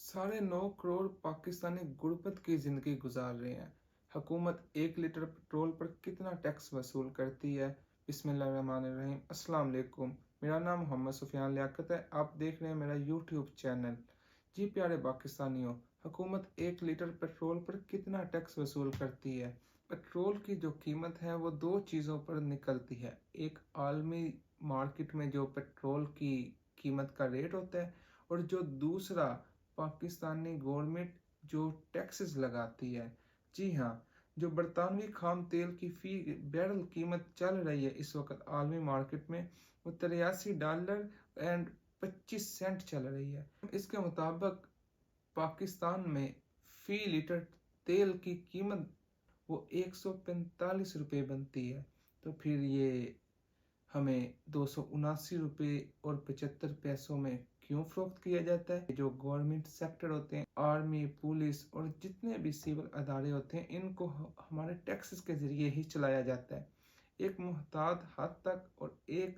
9.5 करोड़ पाकिस्तानी गुर्बत की ज़िंदगी गुजार रहे हैं। हुकूमत 1 लीटर पेट्रोल पर कितना टैक्स वसूल करती है? बिस्मिल्लाहिर्रहमानिर्रहीम। अस्सलाम वालेकुम। मेरा नाम मोहम्मद सुफियान लियाकत है। आप देख रहे हैं मेरा यूट्यूब चैनल। जी प्यारे पाकिस्तानियों, हुकूमत 1 लीटर पेट्रोल पर कितना टैक्स वसूल करती है? पेट्रोल की जो कीमत है वो दो चीज़ों पर निकलती है। एक आलमी मार्केट में जो पेट्रोल की कीमत का रेट होता है, और जो दूसरा पाकिस्तानी गवर्नमेंट जो टैक्सेस लगाती है। जी हाँ, जो बरतानवी खाम तेल की फ़ी बैरल कीमत चल रही है इस वक्त आलमी मार्केट में, वो $83 एंड 25 सेंट चल रही है। इसके मुताबिक पाकिस्तान में फ़ी लीटर तेल की कीमत वो 145 रुपये बनती है। तो फिर ये हमें 279 रुपये और 75 पैसों में क्यों फ़रोख्त किया जाता है? जो गवर्नमेंट सेक्टर होते हैं, आर्मी, पुलिस और जितने भी सिविल अदारे होते हैं, इनको हमारे टैक्सेस के ज़रिए ही चलाया जाता है। एक मुहताद हद तक और एक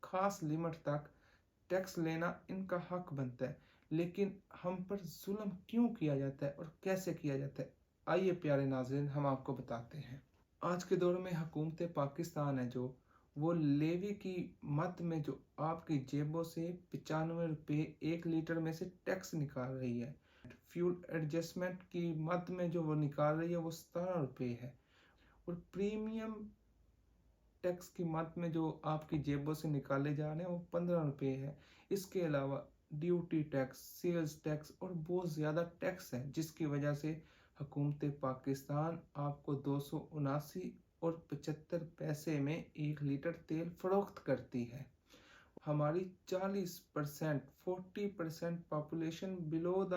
ख़ास लिमिट तक टैक्स लेना इनका हक बनता है, लेकिन हम पर जुल्म क्यों किया जाता है और कैसे किया जाता है? आइए प्यारे नाज़रीन, हम आपको बताते हैं। आज के दौर में हुकूमत पाकिस्तान है जो वो लेवी की मद में जो आपकी जेबों से 95 रुपये 1 लीटर में से टैक्स निकाल रही है। फ्यूल एडजस्टमेंट की मद में जो वो निकाल रही है वो 17 रुपये है। और प्रीमियम टैक्स की मद में जो आपकी जेबों से निकाले जा रहे हैं वो 15 रुपये है। इसके अलावा ड्यूटी टैक्स, सेल्स टैक्स और बहुत ज़्यादा टैक्स है, जिसकी वजह से हुकूमत पाकिस्तान आपको 279 और 75 पैसे में 1 लीटर तेल फरोख्त करती है। हमारी 40% पॉपुलेशन बिलो द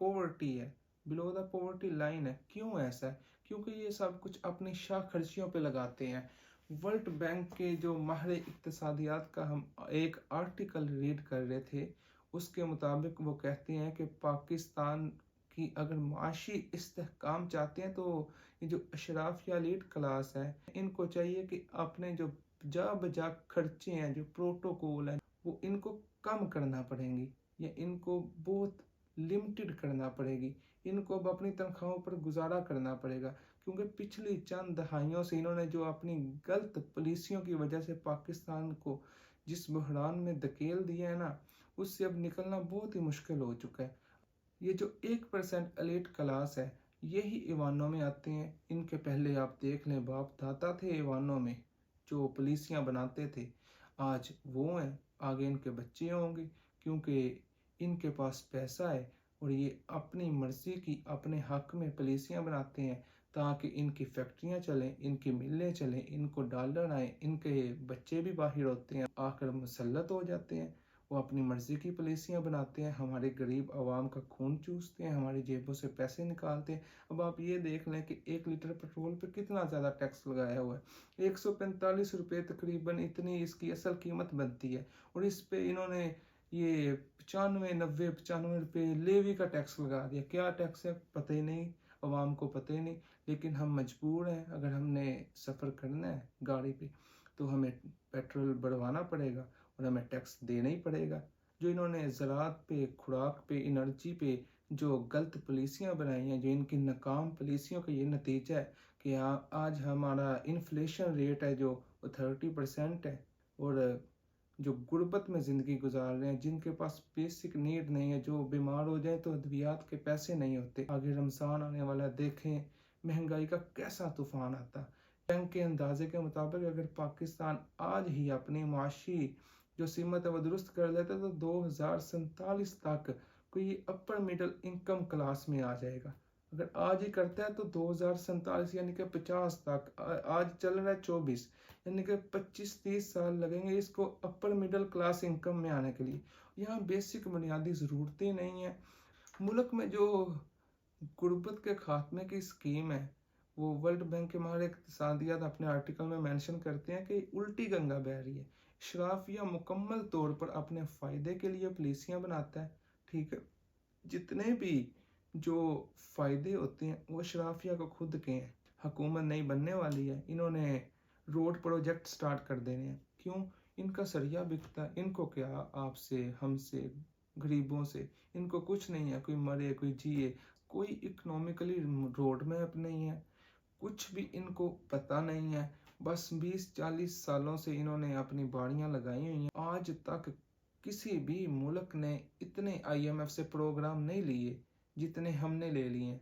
पॉवर्टी है, बिलो द पॉवर्टी लाइन है। क्यों ऐसा है? क्योंकि ये सब कुछ अपनी शाह खर्चियों पे लगाते हैं। वर्ल्ड बैंक के जो माहिर इक्तिसादियात का हम एक आर्टिकल रीड कर रहे थे, उसके मुताबिक वो कहते हैं कि पाकिस्तान की अगर माशी इस्तेहकाम चाहते हैं तो ये जो अशराफ या एलीट क्लास है, इनको चाहिए कि अपने जो जा बजा खर्चे हैं, जो प्रोटोकॉल हैं, वो इनको कम करना पड़ेंगी या इनको बहुत लिमिटेड करना पड़ेगी। इनको अब अपनी तनख्वाहों पर गुजारा करना पड़ेगा, क्योंकि पिछली चंद दहाइयों से इन्होंने जो अपनी गलत पॉलिसियों की वजह से पाकिस्तान को जिस बहरान में धकेल दिया है ना, उससे अब निकलना बहुत ही मुश्किल हो चुका है। ये जो 1% एलीट क्लास है, यही ईवानों में आते हैं। इनके पहले आप देख लें, बाप दादा थे ईवानों में जो पुलिसियाँ बनाते थे, आज वो हैं, आगे इनके बच्चे होंगे, क्योंकि इनके पास पैसा है और ये अपनी मर्ज़ी की अपने हक में पुलिसियाँ बनाते हैं ताकि इनकी फैक्ट्रियाँ चलें, इनकी मिलें चलें, इनको डॉलर आए, इनके बच्चे भी बाहर होते हैं, आकर मुसल्लत हो जाते हैं। वो अपनी मर्ज़ी की पॉलिसियाँ बनाते हैं, हमारे गरीब आवाम का खून चूसते हैं, हमारी जेबों से पैसे निकालते हैं। अब आप ये देख लें कि 1 लीटर पेट्रोल पे कितना ज़्यादा टैक्स लगाया हुआ है। 145 रुपये तकरीबन इतनी इसकी असल कीमत बनती है, और इस पे इन्होंने ये 95 रुपये लेवी का टैक्स लगा दिया। क्या टैक्स है पता ही नहीं, आवाम को पता ही नहीं, लेकिन हम मजबूर हैं। अगर हमने सफ़र करना है गाड़ी पे तो हमें पेट्रोल बढ़वाना पड़ेगा और हमें टैक्स देना ही पड़ेगा। जो इन्होंने ज़राअत पे, खुराक पे, एनर्जी पे जो गलत पॉलिसियाँ बनाई हैं, जो इनकी नाकाम पॉलिसियों का ये नतीजा है कि आज हमारा इन्फ्लेशन रेट है जो 30% है, और जो गुर्बत में ज़िंदगी गुजार रहे हैं, जिनके पास बेसिक नीड नहीं है, जो बीमार हो जाए तो अद्वियात के पैसे नहीं होते। आगे रमज़ान आने वाला है, देखें महंगाई का कैसा तूफ़ान आता। बैंक के अंदाजे के मुताबिक अगर पाकिस्तान आज ही अपनी माशी जो सीमत है वो दुरुस्त कर लेता है तो 2047 तक कोई अपर मिडिल इनकम क्लास में आ जाएगा। अगर आज ही करता है तो 2047 यानी कि 50 तक, आज चल रहा है 24, यानी कि 25-30 साल लगेंगे इसको अपर मिडिल क्लास इनकम में आने के लिए। यहाँ बेसिक बुनियादी ज़रूरतें नहीं हैं। मुल्क में जो गुर्बत के खात्मे की स्कीम है, वो वर्ल्ड बैंक के माहिर इक़्तिसादियात अपने आर्टिकल में मेंशन करते हैं कि उल्टी गंगा बह रही है। शराफिया मुकम्मल तौर पर अपने फ़ायदे के लिए पॉलिसियाँ बनाता है, ठीक है। जितने भी जो फ़ायदे होते हैं वो शराफिया को खुद के हैं। हुकूमत नहीं बनने वाली है, इन्होंने रोड प्रोजेक्ट स्टार्ट कर देने हैं। क्यों? इनका सरिया बिकता है, इनको क्या आपसे, हमसे, गरीबों से। इनको कुछ नहीं है, कोई मरे कोई जिए, कोई इकोनॉमिकली रोड मैप नहीं है, कुछ भी इनको पता नहीं है। बस 20-40 सालों से इन्होंने अपनी बाड़ियां लगाई हुई हैं। आज तक किसी भी मुल्क ने इतने IMF से प्रोग्राम नहीं लिए जितने हमने ले लिए।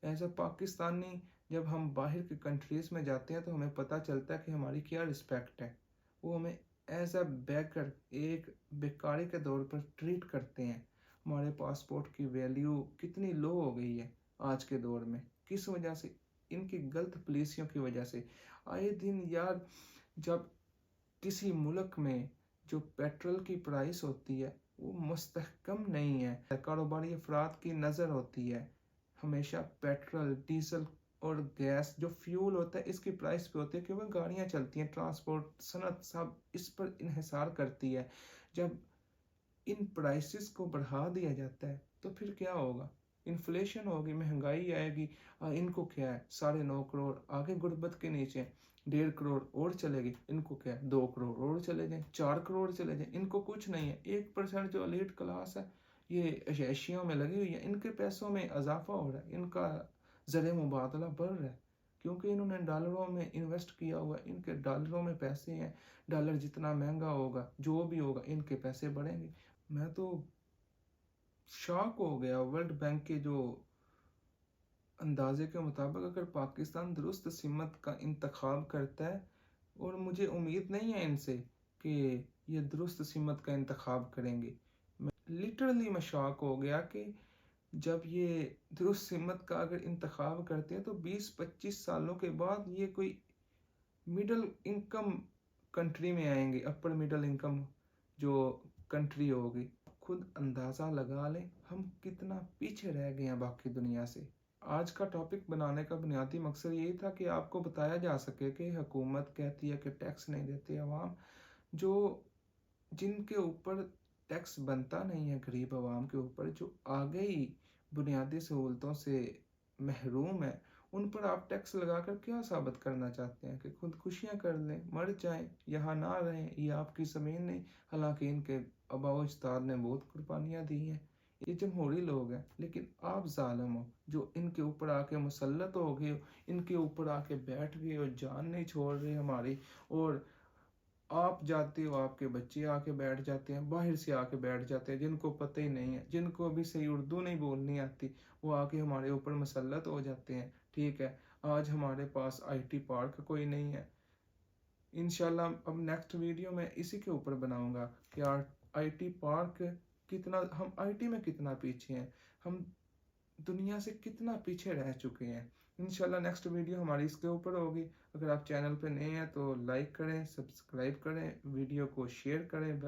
एज अ पाकिस्तानी जब हम बाहर के कंट्रीज में जाते हैं तो हमें पता चलता है कि हमारी क्या रिस्पेक्ट है। वो हमें एज अ बैकर, एक बेकारी के तौर पर ट्रीट करते हैं। हमारे पासपोर्ट की वैल्यू कितनी लो हो गई है आज के दौर में, किस वजह से? इनकी गलत पॉलिसियों की वजह से। आए दिन यार, जब किसी मुल्क में जो पेट्रोल की प्राइस होती है वो मुस्तहकम नहीं है, कारोबारी अफराद की नज़र होती है हमेशा पेट्रोल, डीजल और गैस जो फ्यूल होता है इसकी प्राइस पे होती है, क्योंकि गाड़ियाँ चलती हैं, ट्रांसपोर्ट सनत सब इस पर इन्हिसार करती है। जब इन प्राइसेस को बढ़ा दिया जाता है तो फिर क्या होगा? इन्फ्लेशन होगी, महंगाई आएगी। इनको क्या है, 9.5 करोड़ आगे गुर्बत के नीचे, 1.5 करोड़ और चले गए। इनको क्या है, 2 करोड़ और चले जाए, 4 करोड़ चले जाए, इनको कुछ नहीं है। 1% जो एलीट क्लास है ये अय्याशियों में लगी हुई है, इनके पैसों में इजाफा हो रहा है, इनका ज़र मुबादला बढ़ रहा है, क्योंकि इन्होंने डॉलरों में इन्वेस्ट किया हुआ है, इनके डॉलरों में पैसे हैं। डॉलर जितना महंगा होगा, जो भी होगा, इनके पैसे बढ़ेंगे। मैं तो शॉक हो गया। वर्ल्ड बैंक के जो अंदाजे के मुताबिक अगर पाकिस्तान दुरुस्त सिमत का इंतखाब करता है, और मुझे उम्मीद नहीं है इनसे कि ये दुरुस्त सिमत का इंतखाब करेंगे। लिटरली मैं शॉक हो गया कि जब ये दुरुस्त सिमत का अगर इंतखाब करते हैं तो 20-25 सालों के बाद ये कोई मिडिल इनकम कंट्री में आएंगे, अपर मिडिल इनकम जो कंट्री होगी। खुद अंदाज़ा लगा लें हम कितना पीछे रह गए हैं बाकी दुनिया से। आज का टॉपिक बनाने का बुनियादी मकसद यही था कि आपको बताया जा सके कि हुकूमत कहती है कि टैक्स नहीं देते अवाम, जो जिनके ऊपर टैक्स बनता नहीं है, गरीब आवाम के ऊपर, जो आगे ही बुनियादी सहूलतों से महरूम है, उन पर आप टैक्स लगाकर क्या साबित करना चाहते हैं? कि खुदकुशियाँ कर लें, मर जाएं, यहाँ ना रहें, ये आपकी ज़मीन नहीं। हालांकि इनके आबा अजदाद ने बहुत कुर्बानियाँ दी हैं। ये जमहूरी लोग हैं, लेकिन आप जालिम हो जो इनके ऊपर आके मुसल्लत हो गए हो, इनके ऊपर आके बैठ गए हो, जान नहीं छोड़ रहे हमारी। और आप जाते हो, आपके बच्चे आके बैठ जाते हैं, बाहर से आके बैठ जाते हैं, जिनको पता ही नहीं है, जिनको अभी सही उर्दू नहीं बोलनी आती, वो आके हमारे ऊपर मुसल्लत हो जाते हैं। ठीक है, आज हमारे पास IT पार्क कोई नहीं है। इंशाल्लाह अब नेक्स्ट वीडियो में इसी के ऊपर बनाऊंगा कि IT पार्क कितना, हम IT में कितना पीछे हैं, हम दुनिया से कितना पीछे रह चुके हैं। इंशाल्लाह नेक्स्ट वीडियो हमारी इसके ऊपर होगी। अगर आप चैनल पे नए हैं तो लाइक करें, सब्सक्राइब करें, वीडियो को शेयर करें,